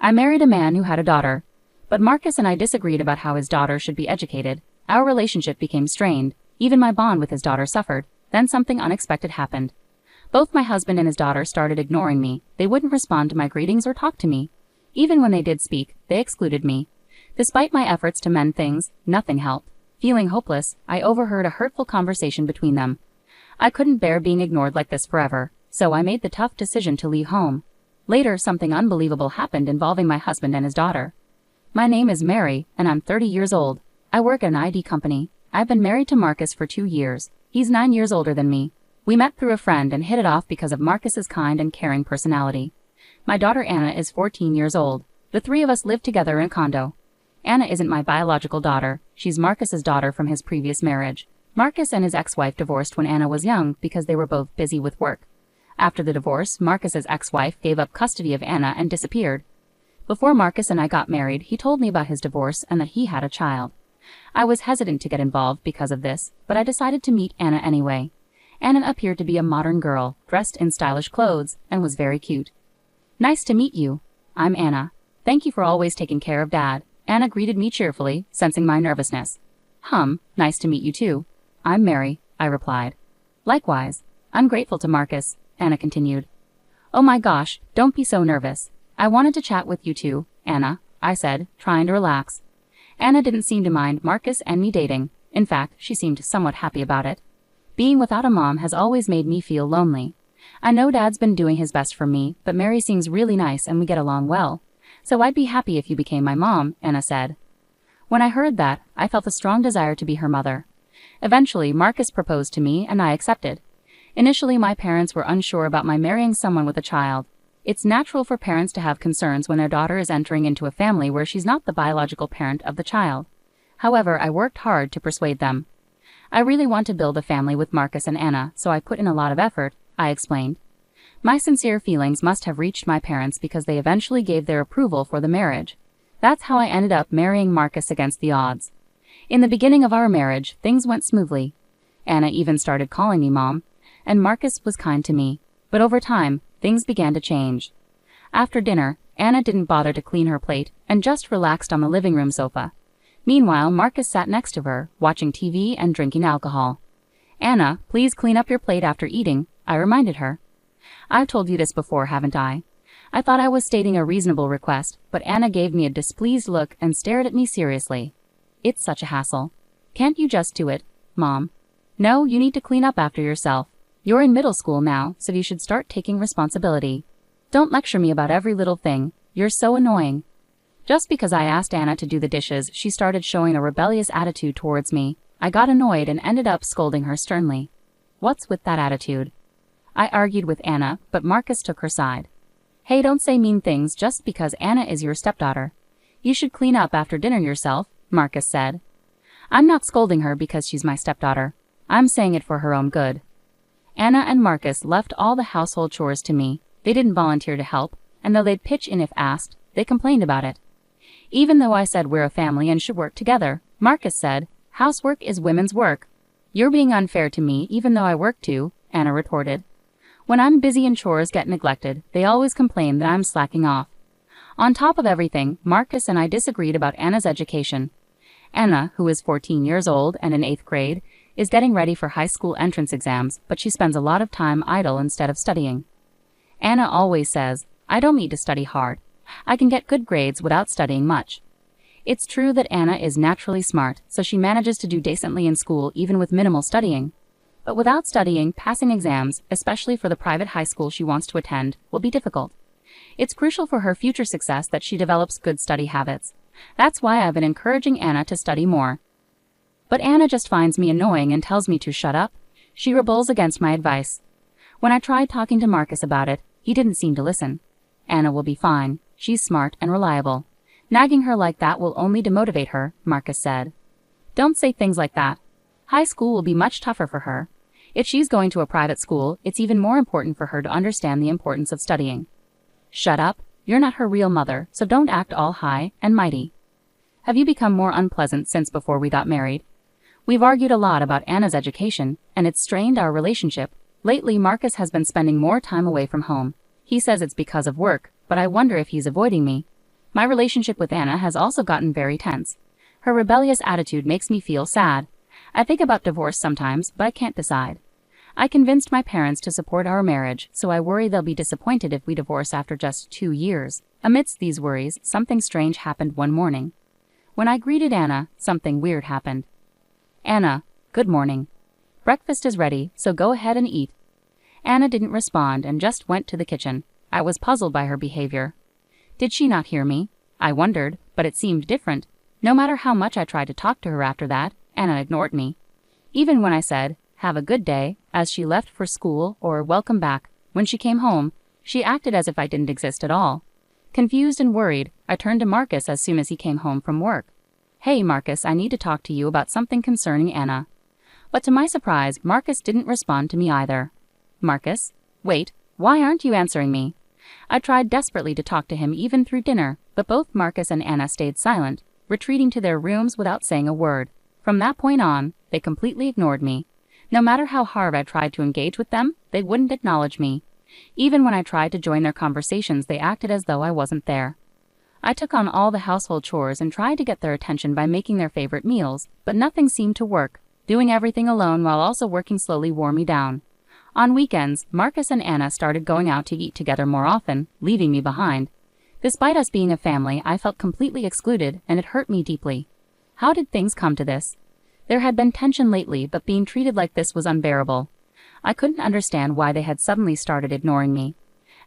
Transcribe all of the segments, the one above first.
I married a man who had a daughter. But Marcus and I disagreed about how his daughter should be educated. Our relationship became strained. Even my bond with his daughter suffered. Then something unexpected happened. Both my husband and his daughter started ignoring me. They wouldn't respond to my greetings or talk to me. Even when they did speak, they excluded me. Despite my efforts to mend things, nothing helped. Feeling hopeless, I overheard a hurtful conversation between them. I couldn't bear being ignored like this forever, so I made the tough decision to leave home. Later, something unbelievable happened involving my husband and his daughter. My name is Mary, and I'm 30 years old. I work at an ID company. I've been married to Marcus for 2 years. He's 9 years older than me. We met through a friend and hit it off because of Marcus's kind and caring personality. My daughter Anna is 14 years old. The three of us live together in a condo. Anna isn't my biological daughter. She's Marcus's daughter from his previous marriage. Marcus and his ex-wife divorced when Anna was young because they were both busy with work. After the divorce, Marcus's ex-wife gave up custody of Anna and disappeared. Before Marcus and I got married, he told me about his divorce and that he had a child. I was hesitant to get involved because of this, but I decided to meet Anna anyway. Anna appeared to be a modern girl, dressed in stylish clothes, and was very cute. Nice to meet you. I'm Anna. Thank you for always taking care of Dad. Anna greeted me cheerfully, sensing my nervousness. Nice to meet you too. I'm Mary, I replied. Likewise. I'm grateful to Marcus, Anna continued. Oh my gosh, don't be so nervous. I wanted to chat with you too, Anna, I said, trying to relax. Anna didn't seem to mind Marcus and me dating. In fact, she seemed somewhat happy about it. Being without a mom has always made me feel lonely. I know Dad's been doing his best for me, but Mary seems really nice and we get along well. So I'd be happy if you became my mom, Anna said. When I heard that, I felt a strong desire to be her mother. Eventually, Marcus proposed to me and I accepted. Initially, my parents were unsure about my marrying someone with a child. It's natural for parents to have concerns when their daughter is entering into a family where she's not the biological parent of the child. However, I worked hard to persuade them. I really want to build a family with Marcus and Anna, so I put in a lot of effort, I explained. My sincere feelings must have reached my parents because they eventually gave their approval for the marriage. That's how I ended up marrying Marcus against the odds. In the beginning of our marriage, things went smoothly. Anna even started calling me Mom, and Marcus was kind to me. But over time, things began to change. After dinner, Anna didn't bother to clean her plate and just relaxed on the living room sofa. Meanwhile, Marcus sat next to her, watching TV and drinking alcohol. Anna, please clean up your plate after eating, I reminded her. I've told you this before, haven't I? I thought I was stating a reasonable request, but Anna gave me a displeased look and stared at me seriously. It's such a hassle. Can't you just do it, Mom? No, you need to clean up after yourself. You're in middle school now, so you should start taking responsibility. Don't lecture me about every little thing. You're so annoying. Just because I asked Anna to do the dishes, she started showing a rebellious attitude towards me. I got annoyed and ended up scolding her sternly. What's with that attitude? I argued with Anna, but Marcus took her side. Hey, don't say mean things just because Anna is your stepdaughter. You should clean up after dinner yourself, Marcus said. I'm not scolding her because she's my stepdaughter. I'm saying it for her own good. Anna and Marcus left all the household chores to me. They didn't volunteer to help, and though they'd pitch in if asked, they complained about it. Even though I said we're a family and should work together, Marcus said, housework is women's work. You're being unfair to me even though I work too, Anna retorted. When I'm busy and chores get neglected, they always complain that I'm slacking off. On top of everything, Marcus and I disagreed about Anna's education. Anna, who is 14 years old and in 8th grade, is getting ready for high school entrance exams, but she spends a lot of time idle instead of studying. Anna always says, I don't need to study hard. I can get good grades without studying much. It's true that Anna is naturally smart, so she manages to do decently in school even with minimal studying. But without studying, passing exams, especially for the private high school she wants to attend, will be difficult. It's crucial for her future success that she develops good study habits. That's why I've been encouraging Anna to study more. But Anna just finds me annoying and tells me to shut up. She rebels against my advice. When I tried talking to Marcus about it, he didn't seem to listen. Anna will be fine. She's smart and reliable. Nagging her like that will only demotivate her, Marcus said. Don't say things like that. High school will be much tougher for her. If she's going to a private school, it's even more important for her to understand the importance of studying. Shut up. You're not her real mother, so don't act all high and mighty. Have you become more unpleasant since before we got married? We've argued a lot about Anna's education, and it's strained our relationship. Lately, Marcus has been spending more time away from home. He says it's because of work, but I wonder if he's avoiding me. My relationship with Anna has also gotten very tense. Her rebellious attitude makes me feel sad. I think about divorce sometimes, but I can't decide. I convinced my parents to support our marriage, so I worry they'll be disappointed if we divorce after just 2 years. Amidst these worries, something strange happened one morning. When I greeted Anna, something weird happened. "Anna, good morning. Breakfast is ready, so go ahead and eat." Anna didn't respond and just went to the kitchen. I was puzzled by her behavior. Did she not hear me? I wondered, but it seemed different. No matter how much I tried to talk to her after that, Anna ignored me. Even when I said, "Have a good day," as she left for school, or "Welcome back," when she came home, she acted as if I didn't exist at all. Confused and worried, I turned to Marcus as soon as he came home from work. "Hey Marcus, I need to talk to you about something concerning Anna." But to my surprise, Marcus didn't respond to me either. "Marcus? Wait, why aren't you answering me?" I tried desperately to talk to him even through dinner, but both Marcus and Anna stayed silent, retreating to their rooms without saying a word. From that point on, they completely ignored me. No matter how hard I tried to engage with them, they wouldn't acknowledge me. Even when I tried to join their conversations, they acted as though I wasn't there. I took on all the household chores and tried to get their attention by making their favorite meals, but nothing seemed to work. Doing everything alone while also working slowly wore me down. On weekends, Marcus and Anna started going out to eat together more often, leaving me behind. Despite us being a family, I felt completely excluded, and it hurt me deeply. How did things come to this? There had been tension lately, but being treated like this was unbearable. I couldn't understand why they had suddenly started ignoring me.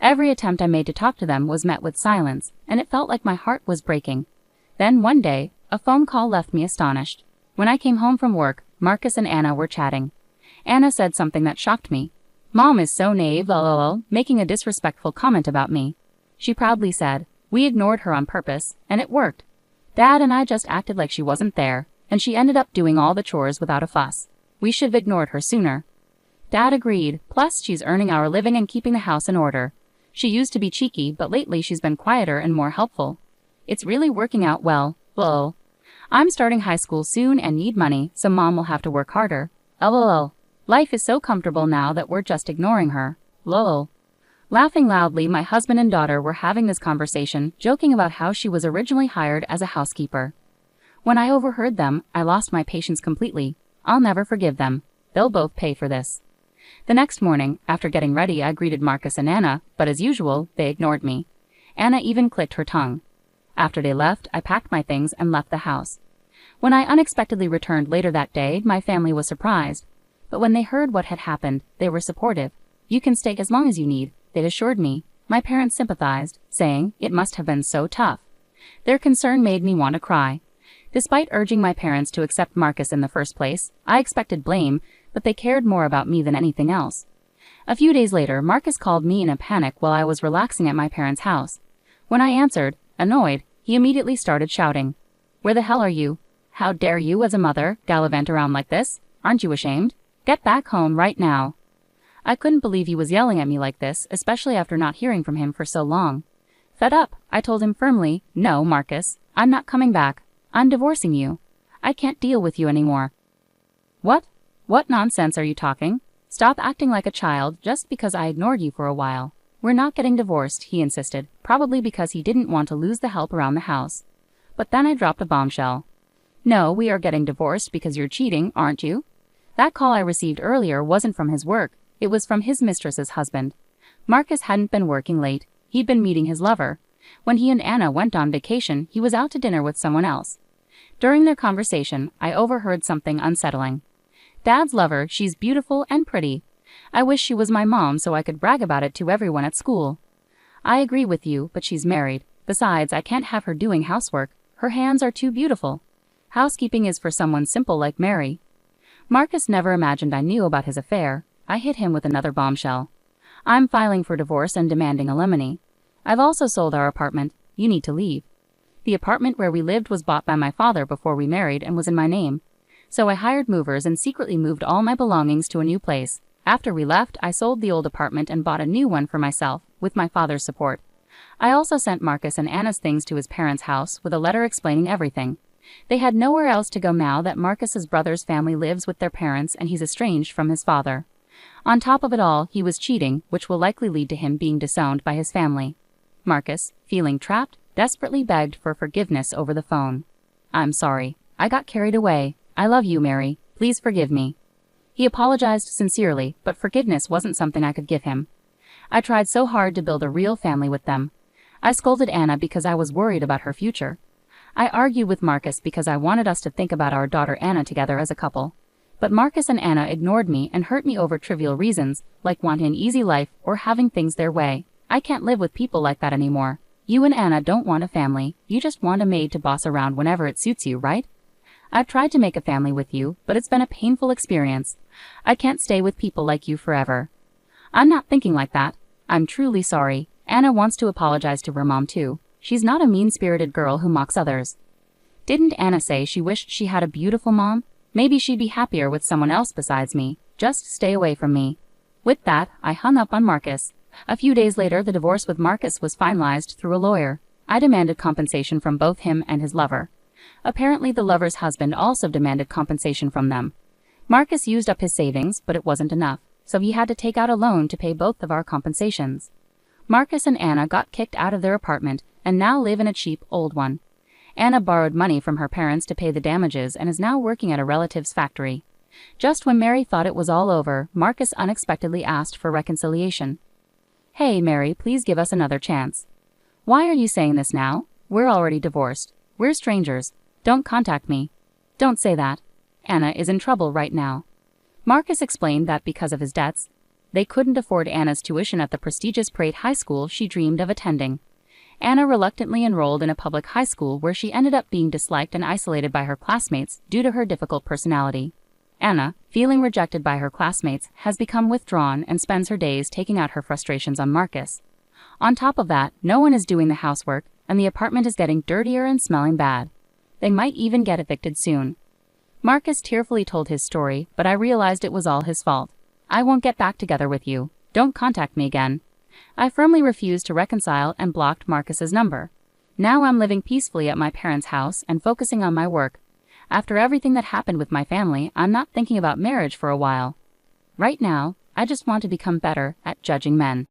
Every attempt I made to talk to them was met with silence, and it felt like my heart was breaking. Then one day, a phone call left me astonished. When I came home from work, Marcus and Anna were chatting. Anna said something that shocked me. "Mom is so naive, lol," making a disrespectful comment about me. She proudly said, "We ignored her on purpose, and it worked. Dad and I just acted like she wasn't there, and she ended up doing all the chores without a fuss. We should have ignored her sooner." Dad agreed, plus she's earning our living and keeping the house in order. She used to be cheeky, but lately she's been quieter and more helpful. It's really working out well, lol. I'm starting high school soon and need money, so Mom will have to work harder. LOL. Life is so comfortable now that we're just ignoring her. LOL. Laughing loudly, my husband and daughter were having this conversation, joking about how she was originally hired as a housekeeper. When I overheard them, I lost my patience completely. I'll never forgive them. They'll both pay for this. The next morning, after getting ready, I greeted Marcus and Anna, but as usual, they ignored me. Anna even clicked her tongue. After they left, I packed my things and left the house. When I unexpectedly returned later that day, my family was surprised. But when they heard what had happened, they were supportive. "You can stay as long as you need," they assured me. My parents sympathized, saying, "It must have been so tough." Their concern made me want to cry. Despite urging my parents to accept Marcus in the first place, I expected blame, but they cared more about me than anything else. A few days later, Marcus called me in a panic while I was relaxing at my parents' house. When I answered, annoyed, he immediately started shouting, "Where the hell are you? How dare you, as a mother, gallivant around like this? Aren't you ashamed? Get back home right now." I couldn't believe he was yelling at me like this, especially after not hearing from him for so long. Fed up, I told him firmly, "No, Marcus, I'm not coming back. I'm divorcing you. I can't deal with you anymore." "What? What nonsense are you talking? Stop acting like a child just because I ignored you for a while. We're not getting divorced," he insisted, probably because he didn't want to lose the help around the house. But then I dropped a bombshell. "No, we are getting divorced because you're cheating, aren't you?" That call I received earlier wasn't from his work, it was from his mistress's husband. Marcus hadn't been working late, he'd been meeting his lover. When he and Anna went on vacation, he was out to dinner with someone else. During their conversation, I overheard something unsettling. "Dad's lover, she's beautiful and pretty. I wish she was my mom so I could brag about it to everyone at school." "I agree with you, but she's married. Besides, I can't have her doing housework. Her hands are too beautiful. Housekeeping is for someone simple like Mary." Marcus never imagined I knew about his affair. I hit him with another bombshell. "I'm filing for divorce and demanding alimony. I've also sold our apartment. You need to leave." The apartment where we lived was bought by my father before we married and was in my name. So I hired movers and secretly moved all my belongings to a new place. After we left, I sold the old apartment and bought a new one for myself, with my father's support. I also sent Marcus and Anna's things to his parents' house with a letter explaining everything. They had nowhere else to go now that Marcus's brother's family lives with their parents and he's estranged from his father. On top of it all, he was cheating, which will likely lead to him being disowned by his family. Marcus, feeling trapped, desperately begged for forgiveness over the phone. "I'm sorry. I got carried away. I love you, Mary. Please forgive me." He apologized sincerely, but forgiveness wasn't something I could give him. I tried so hard to build a real family with them. I scolded Anna because I was worried about her future. I argued with Marcus because I wanted us to think about our daughter Anna together as a couple. But Marcus and Anna ignored me and hurt me over trivial reasons, like wanting an easy life or having things their way. I can't live with people like that anymore. You and Anna don't want a family, you just want a maid to boss around whenever it suits you, right? I've tried to make a family with you, but it's been a painful experience. I can't stay with people like you forever. I'm not thinking like that. I'm truly sorry. Anna wants to apologize to her mom too. She's not a mean-spirited girl who mocks others. Didn't Anna say she wished she had a beautiful mom? Maybe she'd be happier with someone else besides me. Just stay away from me. With that, I hung up on Marcus. A few days later, the divorce with Marcus was finalized through a lawyer. I demanded compensation from both him and his lover. Apparently, the lover's husband also demanded compensation from them. Marcus used up his savings, but it wasn't enough, so he had to take out a loan to pay both of our compensations. Marcus and Anna got kicked out of their apartment and now live in a cheap, old one. Anna borrowed money from her parents to pay the damages and is now working at a relative's factory. Just when Mary thought it was all over, Marcus unexpectedly asked for reconciliation. "Hey, Mary, please give us another chance." "Why are you saying this now? We're already divorced. We're strangers. Don't contact me." "Don't say that. Anna is in trouble right now." Marcus explained that because of his debts, they couldn't afford Anna's tuition at the prestigious Pratt High School she dreamed of attending. Anna reluctantly enrolled in a public high school where she ended up being disliked and isolated by her classmates due to her difficult personality. Anna, feeling rejected by her classmates, has become withdrawn and spends her days taking out her frustrations on Marcus. On top of that, no one is doing the housework, and the apartment is getting dirtier and smelling bad. They might even get evicted soon. Marcus tearfully told his story, but I realized it was all his fault. "I won't get back together with you. Don't contact me again." I firmly refused to reconcile and blocked Marcus's number. Now I'm living peacefully at my parents' house and focusing on my work. After everything that happened with my family, I'm not thinking about marriage for a while. Right now, I just want to become better at judging men.